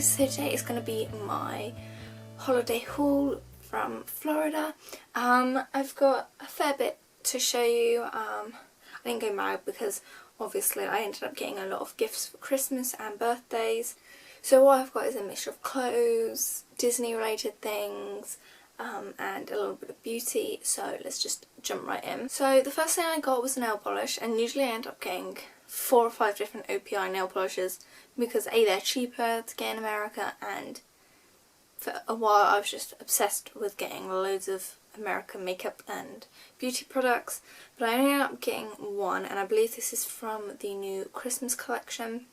guys, so today is going to be my holiday haul from Florida. I've got a fair bit to show you. I didn't go mad because obviously I ended up getting a lot of gifts for Christmas and birthdays. So what I've got is a mixture of clothes, Disney related things, and a little bit of beauty, so let's just jump right in. So the first thing I got was a nail polish, and usually I end up getting 4 or 5 different OPI nail polishes because A, they're cheaper to get in America, and for a while I was just obsessed with getting loads of American makeup and beauty products, but I ended up getting one, and I believe this is from the new Christmas collection.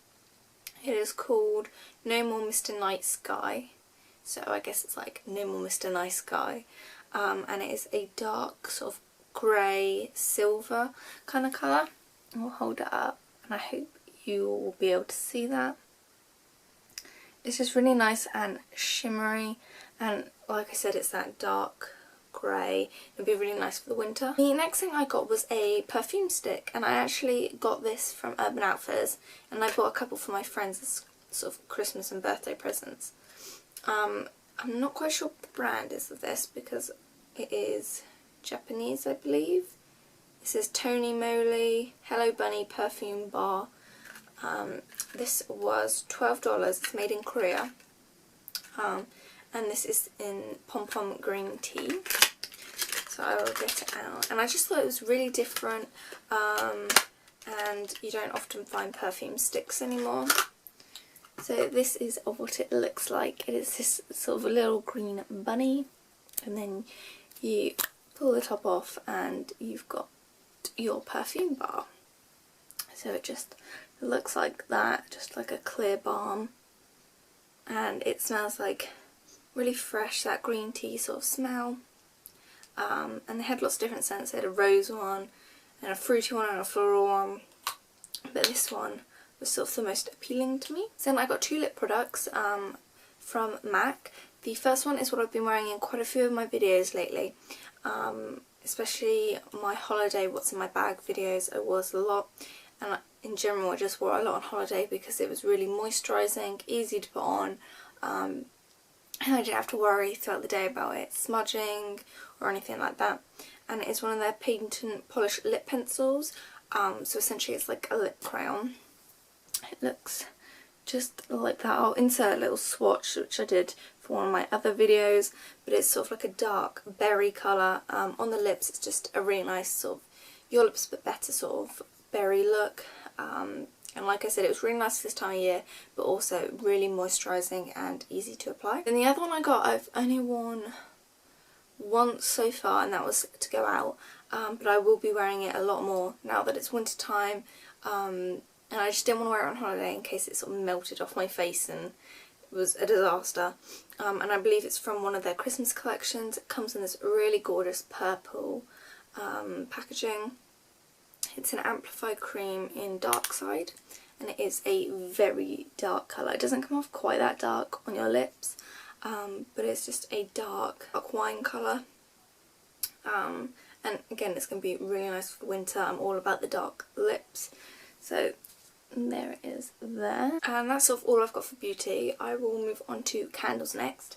It is called No More Mr. Nice Guy, so I guess it's like No More Mr. Nice Guy, and it is a dark sort of grey silver kind of colour. I'll hold it up and I hope you will be able to see that. It's just really nice and shimmery, and like I said, it's that dark grey. It'd be really nice for the winter. The next thing I got was a perfume stick, and I actually got this from Urban Outfitters, and I bought a couple for my friends as sort of Christmas and birthday presents. I'm not quite sure what the brand is of this because it is Japanese, I believe. It says Tony Moly Hello Bunny Perfume Bar. This was $12. It's made in Korea. And this is in Pom Pom Green Tea. So I will get it out. And I just thought it was really different. And you don't often find perfume sticks anymore. So this is what it looks like. It is this sort of a little green bunny. And then you pull the top off and you've got your perfume bar. So it just looks like that, just like a clear balm, and it smells like really fresh, that green tea sort of smell. And they had lots of different scents. They had a rose one and a fruity one and a floral one, but this one was sort of the most appealing to me. So then I got 2 lip products from MAC. The first one is what I've been wearing in quite a few of my videos lately, especially my holiday what's in my bag videos. I wore a lot, and in general I just wore a lot on holiday because it was really moisturising, easy to put on, and I didn't have to worry throughout the day about it smudging or anything like that. And it is one of their patent polish lip pencils, so essentially it's like a lip crayon. It looks just like that. I'll insert a little swatch which I did for one of my other videos, but it's sort of like a dark berry colour. On the lips it's just a really nice sort of your lips but better sort of berry look, and like I said, it was really nice for this time of year, but also really moisturising and easy to apply. And the other one I got, I've only worn once so far, and that was to go out, but I will be wearing it a lot more now that it's winter time, and I just didn't want to wear it on holiday in case it sort of melted off my face and it was a disaster. And I believe it's from one of their Christmas collections. It comes in this really gorgeous purple packaging. It's an amplified cream in Dark Side, and it is a very dark colour. It doesn't come off quite that dark on your lips, but it's just a dark wine colour. And again, it's going to be really nice for winter. I'm all about the dark lips. So there it is there. And that's sort of all I've got for beauty. I will move on to candles next.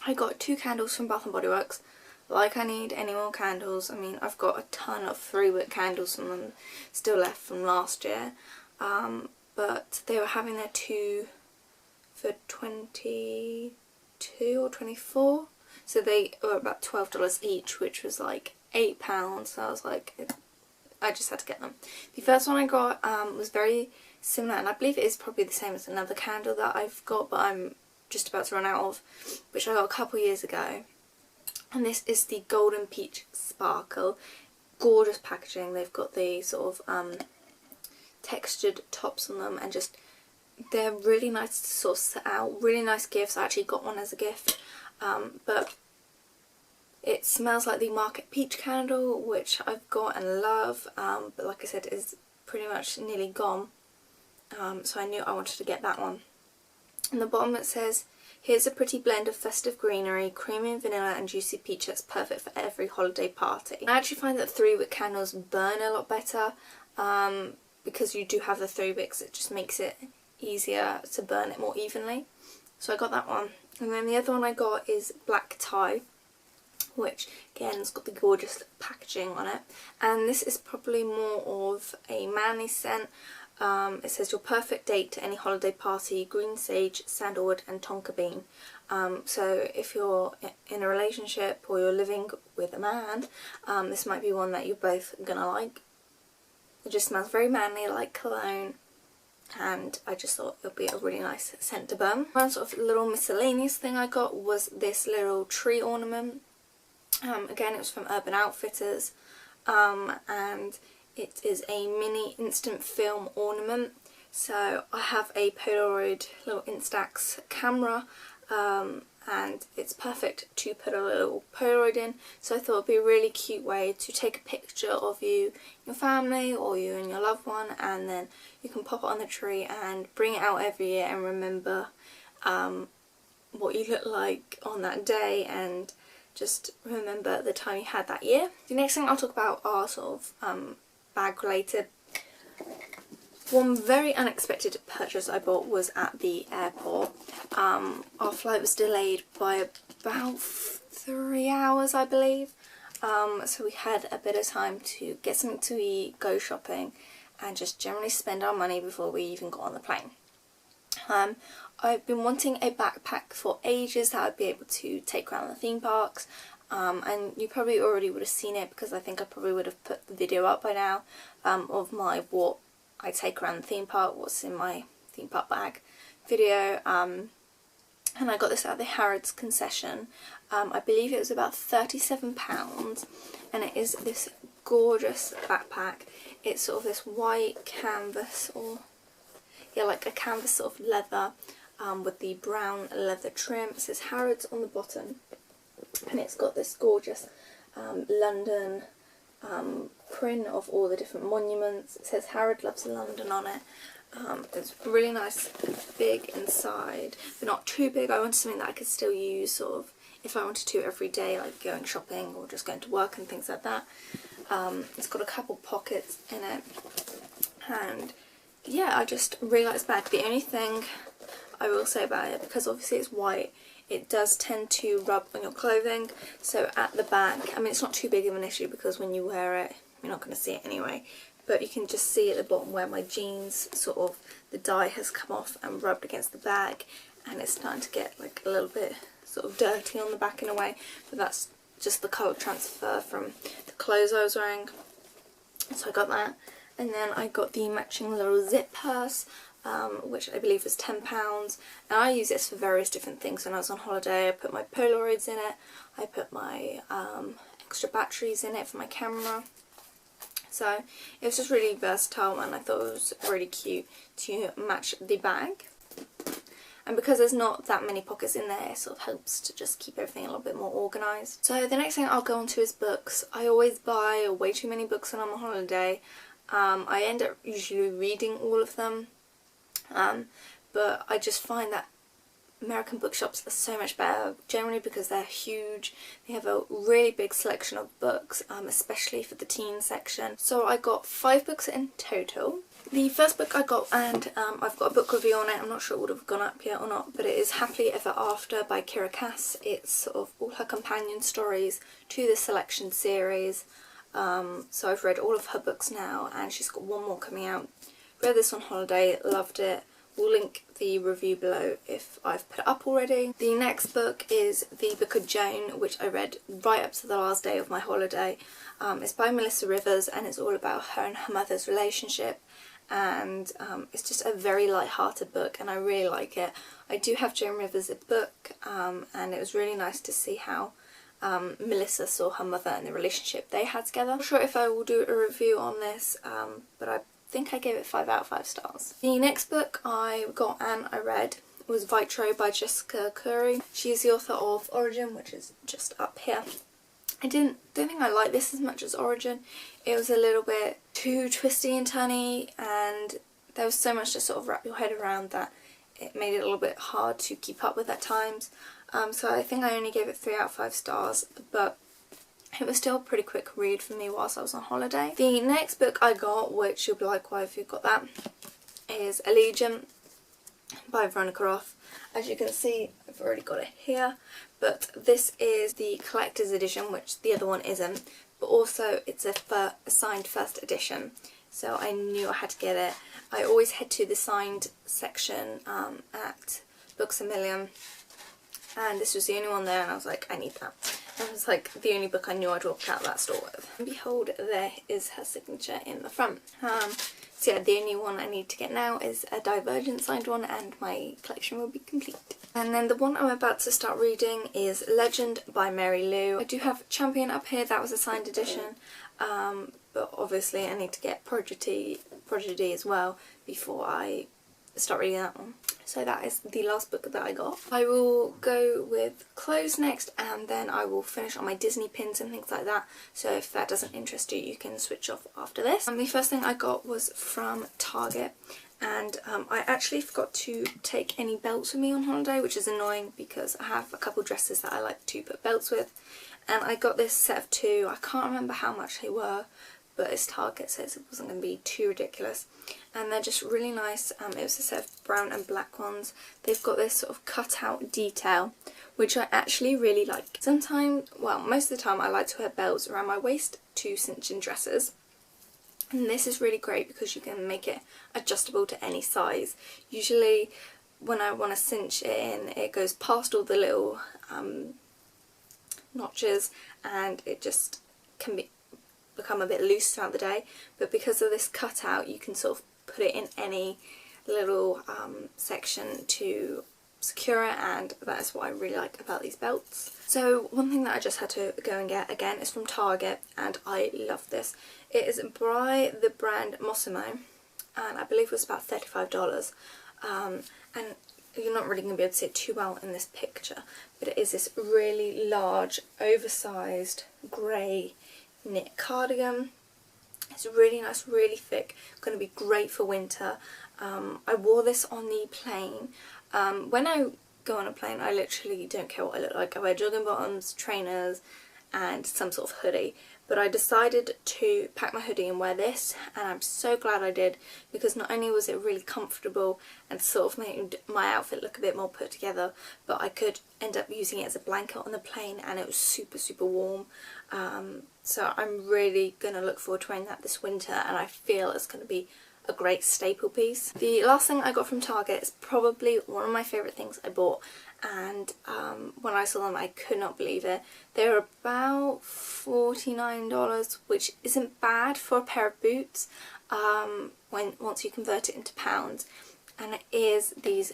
I got 2 candles from Bath & Body Works. Like I need any more candles. I mean, I've got a ton of 3-wick candles from them still left from last year, but they were having their 2 for $22 or $24, so they were about $12 each, which was like £8, so I was like, I just had to get them. The first one I got was very similar, and I believe it is probably the same as another candle that I've got, but I'm just about to run out of, which I got a couple years ago. And this is the Golden Peach Sparkle. Gorgeous packaging. They've got the sort of textured tops on them, and just they're really nice to sort of set out. Really nice gifts. I actually got one as a gift, but it smells like the Market Peach candle, which I've got and love, but like I said, it is pretty much nearly gone, so I knew I wanted to get that one. On the bottom it says, "Here's a pretty blend of festive greenery, creamy vanilla and juicy peach that's perfect for every holiday party." I actually find that 3-wick candles burn a lot better because you do have the 3 wicks. It just makes it easier to burn it more evenly. So I got that one. And then the other one I got is Black Tie, which again has got the gorgeous packaging on it. And this is probably more of a manly scent. It says your perfect date to any holiday party, green sage, sandalwood and tonka bean. So if you're in a relationship or you're living with a man, this might be one that you're both gonna like. It just smells very manly, like cologne, and I just thought it would be a really nice scent to burn. One sort of little miscellaneous thing I got was this little tree ornament. Again, it was from Urban Outfitters, and it is a mini instant film ornament. So I have a Polaroid little Instax camera, and it's perfect to put a little Polaroid in. So I thought it would be a really cute way to take a picture of you, your family, or you and your loved one, and then you can pop it on the tree and bring it out every year and remember what you look like on that day, and just remember the time you had that year. The next thing I'll talk about are sort of bag related. One very unexpected purchase I bought was at the airport. Our flight was delayed by about 3 hours, I believe. So we had a bit of time to get something to eat, go shopping, and just generally spend our money before we even got on the plane. I've been wanting a backpack for ages that I'd be able to take around the theme parks. And you probably already would have seen it because I think I probably would have put the video up by now of my what I take around the theme park, what's in my theme park bag video. And I got this at the Harrods concession. I believe it was about £37, and it is this gorgeous backpack. It's sort of this white canvas, or yeah, like a canvas sort of leather with the brown leather trim. It says Harrods on the bottom, and it's got this gorgeous London print of all the different monuments. It says Harrod loves London on it. It's really nice, big inside, but not too big. I wanted something that I could still use sort of if I wanted to every day, like going shopping or just going to work and things like that. It's got a couple pockets in it, and yeah, I just really like this bag. The only thing I will say about it, because obviously it's white, it does tend to rub on your clothing. So at the back, I mean, it's not too big of an issue because when you wear it, you're not going to see it anyway. But you can just see at the bottom where my jeans, sort of, the dye has come off and rubbed against the bag, and it's starting to get like a little bit sort of dirty on the back in a way. But that's just the colour transfer from the clothes I was wearing. So I got that. And then I got the matching little zip purse, which I believe was £10. And I use this for various different things. When I was on holiday, I put my Polaroids in it, I put my extra batteries in it for my camera. So it was just really versatile, and I thought it was really cute to match the bag. And because there's not that many pockets in there, it sort of helps to just keep everything a little bit more organised. So the next thing I'll go on to is books. I always buy way too many books when I'm on holiday. I end up usually reading all of them, but I just find that American bookshops are so much better, generally because they're huge. They have a really big selection of books, especially for the teen section. So I got 5 books in total. The first book I got, and I've got a book review on it, I'm not sure it would have gone up yet or not, but it is Happily Ever After by Kira Cass. It's sort of all her companion stories to the Selection series. So I've read all of her books now, and she's got one more coming out. Read this on holiday, loved it. We'll link the review below if I've put it up already. The next book is The Book of Joan, which I read right up to the last day of my holiday. It's by Melissa Rivers, and it's all about her and her mother's relationship. And it's just a very light-hearted book, and I really like it. I do have Joan Rivers' book, and it was really nice to see how Melissa saw her mother and the relationship they had together. I'm not sure if I will do a review on this, but I think I gave it 5 out of 5 stars. The next book I got and I read was Vitro by Jessica Curry. She's the author of Origin, which is just up here. I don't think I liked this as much as Origin. It was a little bit too twisty and turny, and there was so much to sort of wrap your head around that it made it a little bit hard to keep up with at times. So I think I only gave it 3 out of 5 stars, but it was still a pretty quick read for me whilst I was on holiday. The next book I got, which you'll be like, why have you got that, is Allegiant. by Veronica Roth. As you can see, I've already got it here, but this is the collector's edition, which the other one isn't, but also it's a signed first edition, so I knew I had to get it. I always head to the signed section at Books A Million, and this was the only one there, and I was like, I need that. And it was like the only book I knew I'd walk out of that store with. And behold, there is her signature in the front. So yeah, the only one I need to get now is a Divergent signed one, and my collection will be complete. And then the one I'm about to start reading is Legend by Mary Lou. I do have Champion up here, that was a signed edition, but obviously I need to get Prodigy as well before I start reading that one. So that is the last book that I got. I will go with clothes next, and then I will finish on my Disney pins and things like that. So if that doesn't interest you, you can switch off after this. The first thing I got was from Target, and I actually forgot to take any belts with me on holiday, which is annoying because I have a couple dresses that I like to put belts with. And I got this set of 2. I can't remember how much they were, but it's Target, so it wasn't going to be too ridiculous. And they're just really nice. It was a set of brown and black ones. They've got this sort of cut-out detail, which I actually really like. Sometimes, well, most of the time I like to wear belts around my waist to cinch in dresses. And this is really great because you can make it adjustable to any size. Usually when I want to cinch it in, it goes past all the little notches, and it just can become a bit loose throughout the day. But because of this cutout, you can sort of put it in any little section to secure it, and that is what I really like about these belts. So one thing that I just had to go and get again is from Target, and I love this. It is by the brand Mossimo, and I believe it was about $35. And you're not really going to be able to see it too well in this picture, but it is this really large, oversized grey knit cardigan. It's really nice, really thick, going to be great for winter. I wore this on the plane. When I go on a plane, I literally don't care what I look like. I wear jogging bottoms, trainers and some sort of hoodie. But I decided to pack my hoodie and wear this, and I'm so glad I did, because not only was it really comfortable and sort of made my outfit look a bit more put together, but I could end up using it as a blanket on the plane, and it was super, super warm. So I'm really going to look forward to wearing that this winter, and I feel it's going to be a great staple piece. The last thing I got from Target is probably one of my favourite things I bought, and when I saw them I could not believe it. They were about $49, which isn't bad for a pair of boots once you convert it into pounds, and it is these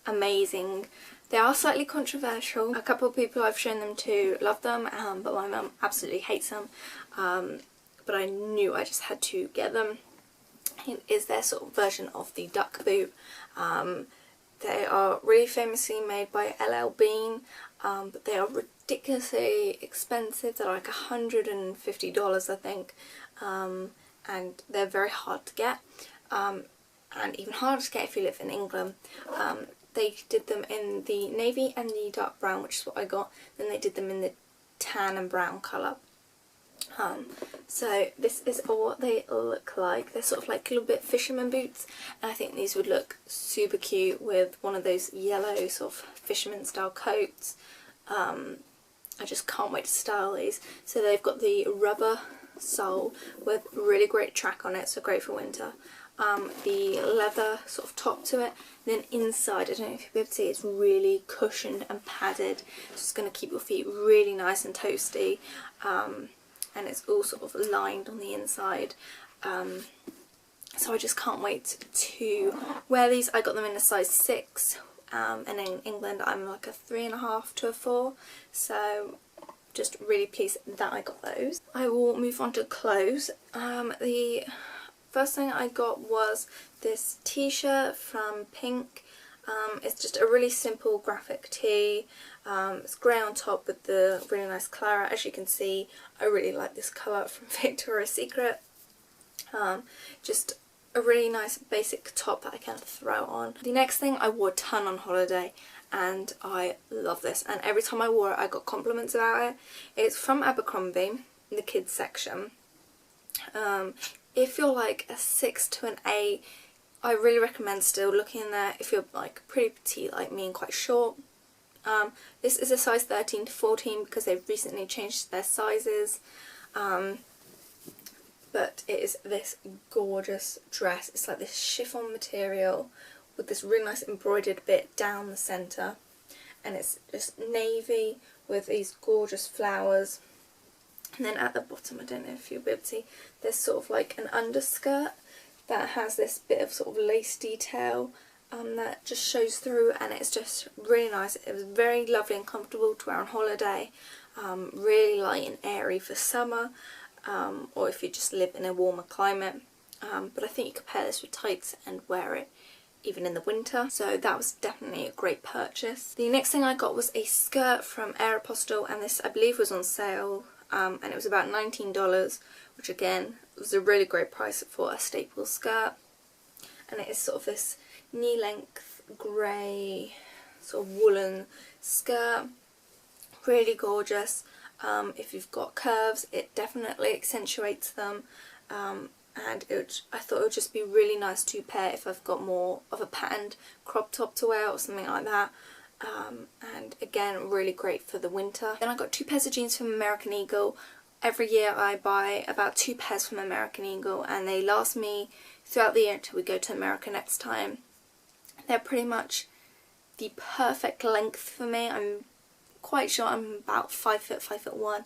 amazing. They are slightly controversial. A couple of people I've shown them to love them, but my mum absolutely hates them, but I knew I just had to get them. It is their sort of version of the duck boot. They are really famously made by LL Bean, but they are ridiculously expensive. They're like $150 I think, and they're very hard to get, and even harder to get if you live in England. They did them in the navy and the dark brown, which is what I got. Then they did them in the tan and brown colour. So this is what they look like. They're sort of like a little bit fisherman boots, and I think these would look super cute with one of those yellow sort of fisherman style coats. I just can't wait to style these. So they've got the rubber sole with really great track on it, so great for winter. The leather sort of top to it, and then inside, I don't know if you'll be able to see, it's really cushioned and padded, so it's going to keep your feet really nice and toasty. And it's all sort of lined on the inside, so I just can't wait to wear these. I got them in a size 6, and in England I'm like a 3.5 to a 4, so just really pleased that I got those. I will move on to clothes. The first thing I got was this t-shirt from Pink. It's just a really simple graphic tee. It's grey on top with the really nice claret. As you can see, I really like this colour from Victoria's Secret. Just a really nice basic top that I can throw on. The next thing, I wore a ton on holiday, and I love this, and every time I wore it I got compliments about it. It's from Abercrombie in the kids section. If you're like a 6 to an 8 I really recommend still looking in there if you're like pretty petite like me and quite short. This is a size 13 to 14 because they've recently changed their sizes. But it is this gorgeous dress. It's like this chiffon material with this really nice embroidered bit down the centre, and it's just navy with these gorgeous flowers. And then at the bottom, I don't know if you'll be able to see, there's sort of like an underskirt that has this bit of sort of lace detail that just shows through, and it's just really nice. It was very lovely and comfortable to wear on holiday, really light and airy for summer, or if you just live in a warmer climate. But I think you could pair this with tights and wear it even in the winter, so that was definitely a great purchase. The next thing I got was a skirt from Aeropostale, and this I believe was on sale, and it was about $19, which again was a really great price for a staple skirt. And it is sort of this knee-length grey sort of woolen skirt, really gorgeous. If you've got curves, it definitely accentuates them, and I thought it would just be really nice to pair if I've got more of a patterned crop top to wear or something like that. And again, really great for the winter. Then I got 2 pairs of jeans from American Eagle. Every year I buy about 2 pairs from American Eagle, and they last me throughout the year until we go to America next time. They're pretty much the perfect length for me. I'm quite sure I'm about 5 foot, 5'1",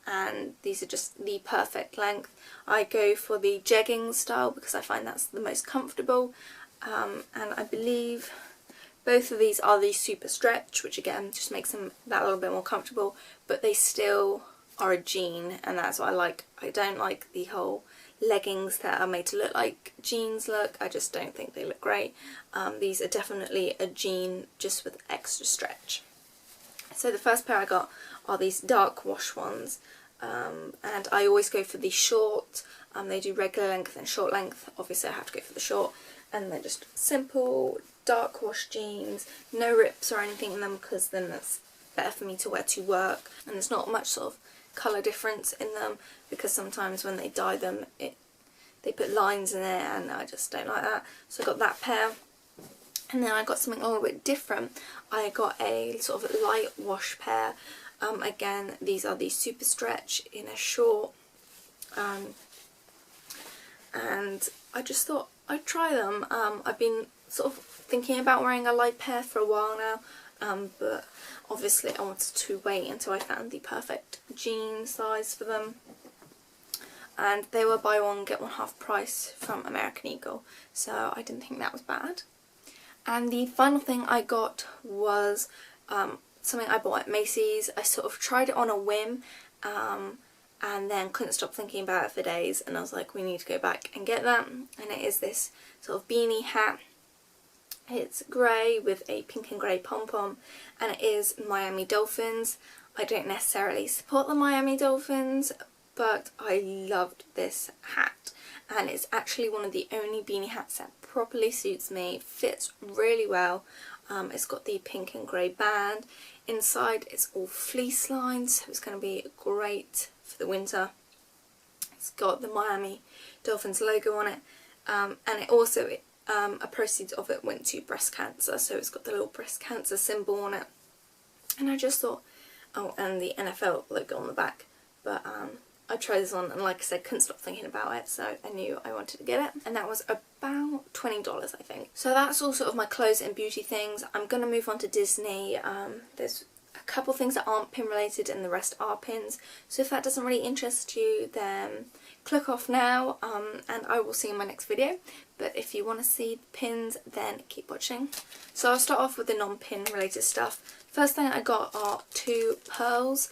and these are just the perfect length. I go for the jegging style because I find that's the most comfortable, and I believe both of these are the super stretch, which again just makes them that little bit more comfortable, but they still are a jean, and that's what I like. I don't like the whole leggings that are made to look like jeans look. I just don't think they look great. These are definitely a jean just with extra stretch. So the first pair I got are these dark wash ones, and I always go for the short. They do regular length and short length. Obviously I have to go for the short, and they're just simple dark wash jeans, no rips or anything in them, because then that's better for me to wear to work, and there's not much sort of colour difference in them, because sometimes when they dye them they put lines in it, and I just don't like that. So I got that pair. And then I got something a little bit different. I got a sort of light wash pair. Again, these are the super stretch in a short, and I just thought I'd try them. I've been sort of thinking about wearing a light pair for a while now, but obviously I wanted to wait until I found the perfect jean size for them. And they were buy one get one half price from American Eagle, so I didn't think that was bad. And the final thing I got was something I bought at Macy's. I sort of tried it on a whim, and then couldn't stop thinking about it for days, and I was like, we need to go back and get that. And it is this sort of beanie hat. It's grey with a pink and grey pom-pom, and it is Miami Dolphins. I don't necessarily support the Miami Dolphins, but I loved this hat, and it's actually one of the only beanie hats that properly suits me, fits really well. It's got the pink and grey band. Inside it's all fleece lines, so it's going to be great for the winter. It's got the Miami Dolphins logo on it, and it also, a proceeds of it went to breast cancer, so it's got the little breast cancer symbol on it. And I just thought, oh, and the NFL logo on the back, but I tried this on, and like I said, couldn't stop thinking about it, so I knew I wanted to get it. And that was about $20, I think. So that's all sort of my clothes and beauty things. I'm going to move on to Disney. There's a couple things that aren't pin related and the rest are pins. So if that doesn't really interest you, then click off now, and I will see you in my next video. But if you want to see the pins, then keep watching. So I'll start off with the non-pin related stuff. First thing I got are 2 pearls.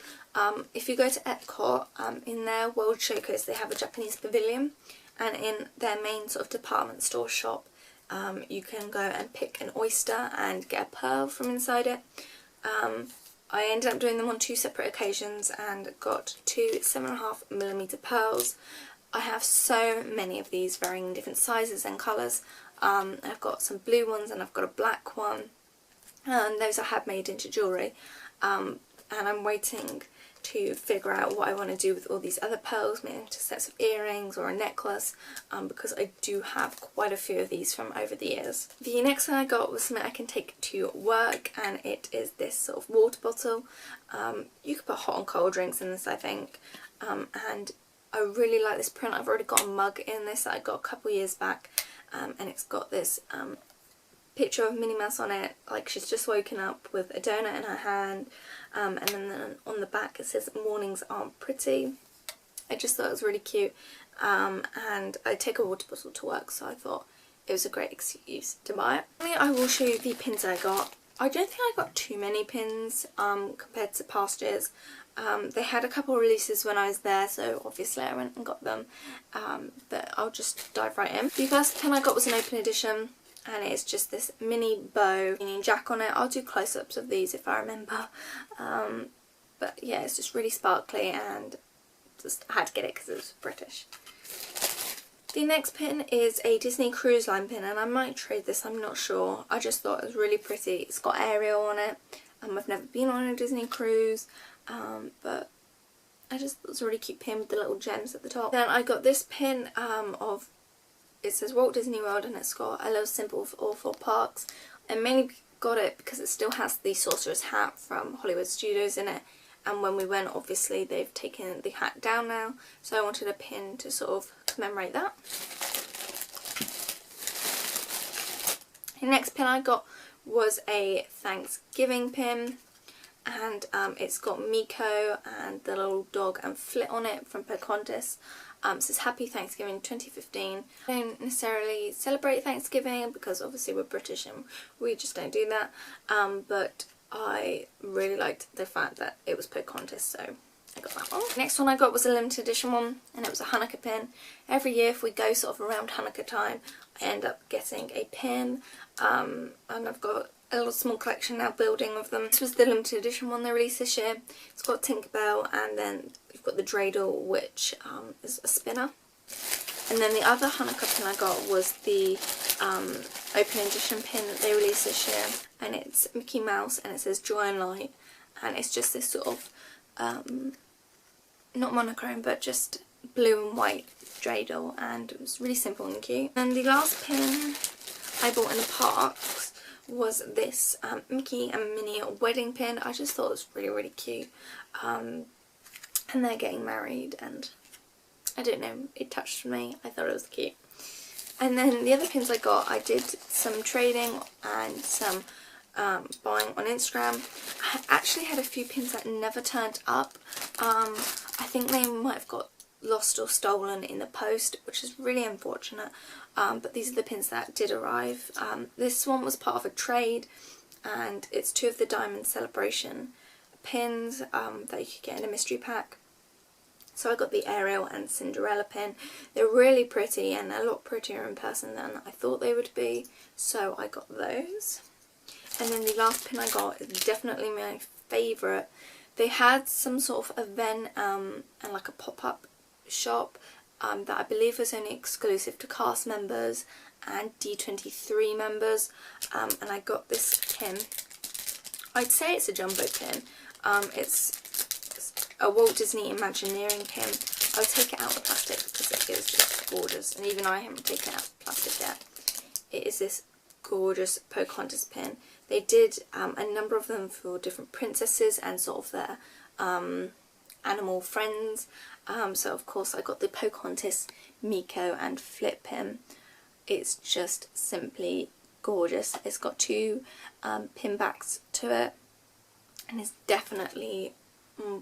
If you go to Epcot, in their World Showcase they have a Japanese pavilion, and in their main sort of department store shop you can go and pick an oyster and get a pearl from inside it. I ended up doing them on 2 separate occasions and got 2 7.5mm pearls. I have so many of these varying different sizes and colours. I've got some blue ones and I've got a black one, and those I have made into jewellery, and I'm waiting to figure out what I want to do with all these other pearls, maybe into sets of earrings or a necklace, because I do have quite a few of these from over the years. The next thing I got was something I can take to work, and it is this sort of water bottle. You could put hot and cold drinks in this, I think, and I really like this print. I've already got a mug in this that I got a couple years back, and it's got this picture of Minnie Mouse on it, like she's just woken up with a donut in her hand, and then on the back it says mornings aren't pretty. I just thought it was really cute, and I take a water bottle to work, so I thought it was a great excuse to buy it. I will show you the pins I got. I don't think I got too many pins compared to past years. They had a couple of releases when I was there, so obviously I went and got them, but I'll just dive right in. The first pin I got was an open edition, and it's just this mini bow Union Jack on it. I'll do close-ups of these if I remember, but yeah, it's just really sparkly, and just I had to get it because it was British. The next pin is a Disney Cruise Line pin, and I might trade this, I'm not sure. I just thought it was really pretty. It's got Ariel on it. I've never been on a Disney cruise, but I just thought it was a really cute pin with the little gems at the top. Then I got this pin of, it says Walt Disney World, and it's got a little symbol for all 4 parks. I mainly got it because it still has the sorcerer's hat from Hollywood Studios in it, and when we went, obviously they've taken the hat down now, so I wanted a pin to sort of commemorate that. The next pin I got was a Thanksgiving pin, and it's got Miko and the little dog and Flit on it from Pocahontas. It says Happy Thanksgiving 2015. I don't necessarily celebrate Thanksgiving because obviously we're British and we just don't do that, but I really liked the fact that it was Pocahontas, so I got that one. The next one I got was a limited edition one, and it was a Hanukkah pin. Every year if we go sort of around Hanukkah time, I end up getting a pin, and I've got a little small collection now building of them. This was the limited edition one they released this year. It's got Tinkerbell, and then you've got the dreidel, which is a spinner. And then the other Hanukkah pin I got was the open edition pin that they released this year, and it's Mickey Mouse, and it says Joy and Light, and it's just this sort of not monochrome but just blue and white dreidel, and it was really simple and cute. And the last pin I bought in the parks was this Mickey and Minnie wedding pin. I just thought it was really, really cute, and they're getting married, and I don't know, it touched me. I thought it was cute. And then the other pins I got, I did some trading and some buying on Instagram. I actually had a few pins that never turned up. I think they might have got lost or stolen in the post, which is really unfortunate, but these are the pins that did arrive. This one was part of a trade, and it's 2 of the Diamond Celebration pins that you could get in a mystery pack. So I got the Ariel and Cinderella pin. They're really pretty, and a lot prettier in person than I thought they would be, so I got those. And then the last pin I got is definitely my favourite. They had some sort of event and like a pop-up shop that I believe was only exclusive to cast members and D23 members, and I got this pin. I'd say it's a jumbo pin. It's a Walt Disney Imagineering pin. I'll take it out of the plastic because it is just gorgeous, and even I haven't taken it out of the plastic yet. It is this gorgeous Pocahontas pin. They did a number of them for different princesses and sort of their animal friends. So of course I got the Pocahontas, Miko and Flit pin. It's just simply gorgeous. It's got 2 pin backs to it, and it's definitely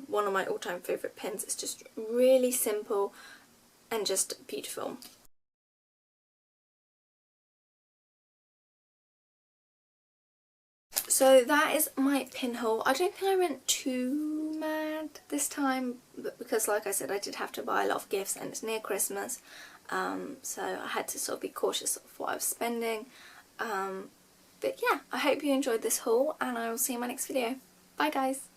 one of my all-time favourite pins. It's just really simple and just beautiful. So that is my pin haul. I don't think I went too mad this time, but because like I said, I did have to buy a lot of gifts and it's near Christmas, so I had to sort of be cautious of what I was spending. But yeah, I hope you enjoyed this haul, and I will see you in my next video. Bye guys!